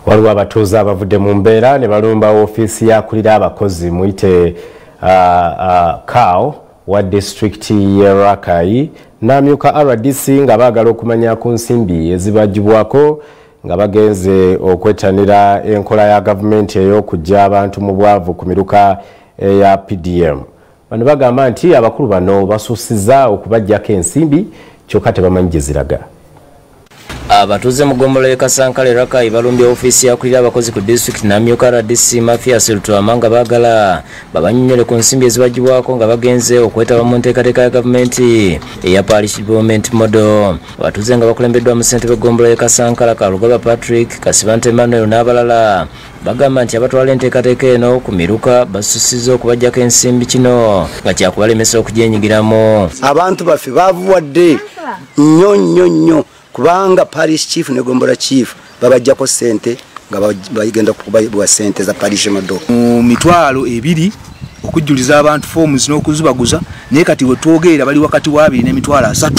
Waliwo abatuuze abavudde mu mbeera ne balumba Wofiisi yakulira abakozi muyite Kao wa district ye Rakai n'amyuka RDC nga baagala okumanya ku nsimbi ezibagibwako nga bagenze okwetanira enkola ya gavumenti ey'okujja abantu mu bwavu ku miruka eya PDM. Bano bagamba nti abakulu bano basuusiza okubaggyako ensimbi kyokka tebamanyi gye ziraga. Abatuuze mu ggombolola y'e Kasankale Rakai balumbye Wofiisi yakulira abakozi ku district n'amyuka RDC Mafias Lutwama nga baagala babanyonyole ku nsimbi ezibagibwako nga bagenze okwetaba mu nteekateeka ya gavumenti eya Parish Development Model. Abatuuze nga bakulembeddwa mu ssente b'eggombolola y'e Kasankala Kalugaba Patrick, Kasibante Emmanuel n'abalala bagamba nti abatwala enteekateeka eno ku miruka basussizza okubaggyako ensimbi kino nga kyakubalemesa okugyenyigiramu. Abantu baffe baavuwadde nnyo kubanga parish chief ne gombola chief babajjako ssente nga bagenda kubaibwa ssente za parish Model. Mu mitwalo ebiri okujjuliza abantu forms n'okuzibaguza naye kati we twogera bali wakati wa 2 n'emitwalo 3.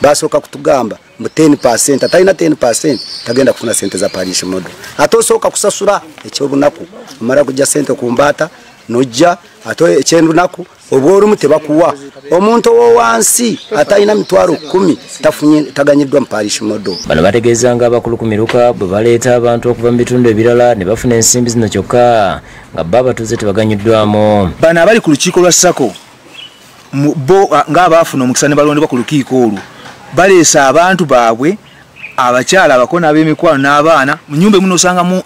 Basooka kutugamba mu 10% atalina 10% tagenda kufuna ssente za parish Model. Ate osooka kusasula ekyobunaku omala kujja ssente ku mbaata nojja ate ekyendunaku obwolumu tebakuwa. Omuntu owansi atalina mitwalo 10 tafunye taganyiddwa mu parish Model. Bano bategeeza nga abakulu ku miruka bwe baleeta abantu okuva mu bitundu ebirala ne bafuna ensimbi zino kyokka nga bo abatuuze tebaganyiddwamu. Bano abali ku lukiiko lwa Sako bo nga abaafuna omukisa ne balondebwa ku lukiiko olwo baleesa abantu baabwe abakyala abakona ab'emikwano n'abaana mu nyumba emu n'osangamu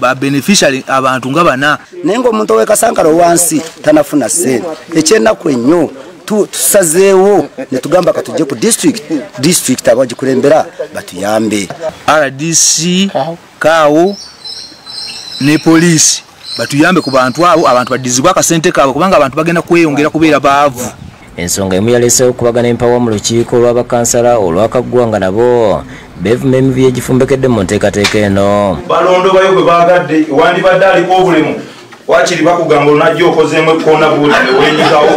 ba beneficiary abantu nga 4. Naye ng'omuntu ow'e Kasankala owansi tanafuna ssente ekyennaku ennyo tusazeewo ne tugamba katujje ku district abagikulembera batuyambe. RDC Kao ne poliisi batuyambe ku bantu abo abantu badizibwa akasente kaabwe kubanga abantu bagenda kweyongera kubeera baavu. Ensonga emu yaleesewo okubagana empawa mu lukiiko lw'abakansala olwakaggwanga nabo bevuma emivi egifumbekedde mu nteekateeka eno. Balondobayo gwe baagadde wandibadde aliko obulemu wakiri bakugamba olunajja okozeemu ekkoona buuti newenyigawo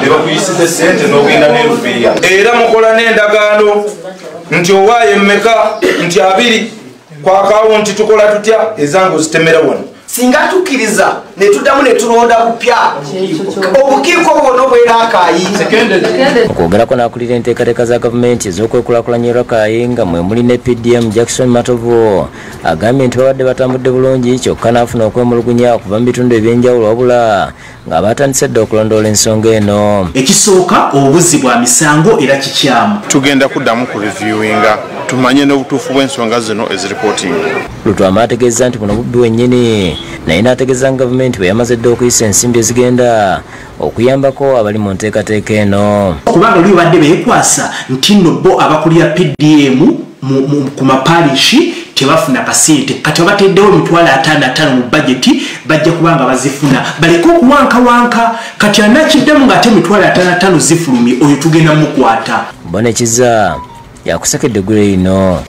ne bakuyisiza ssente n'ogenda n'erufiya. Era mukola n'endagaano nti owaayo emmeka nti 2 ku akawunti tukola tutya ezange ozitemera wano. Singa tukkiriza ne tuddamu ne tulonda kupya obukiiko bwonna bw'Erakai. Okwogerako n'akulira enteekateeka za gavumenti ez'okwekulaakulanya Rakai nga mwe muli ne PDM Jackson Matovu agambye nti babadde batambudde bulungi kyokka n'afuna okwemulugunya okuva mu bitundu ebyenjawulo wabula nga batandise dda okulondoola ensonga eno. Ekisooka obuzi bwa misango era kikyamu. Tugenda kuddamu ku reviewinga tumanye n'obutuufu bw'ensonga zino eziripooting. Lutwama ategeeza nti buno bubbi wennyini naye n'ategeeza gavumenti bwe yamaze dda okuyisa ensimbi ezigenda okuyambako abali mu nteekateeka eno. Kubanga oli badde beekwasa nti nno bo abakulira PDM ku maparishi tebafuna kasente kati babateddewo emitwalo 55 mu bajeti bajja kubanga bazifuna baleke okuwankawanka kati anakiddamu ng'ate emitwalo 55 zifulumye oyo tugenda mukwata. Bonekiza yakusekedde gule ino.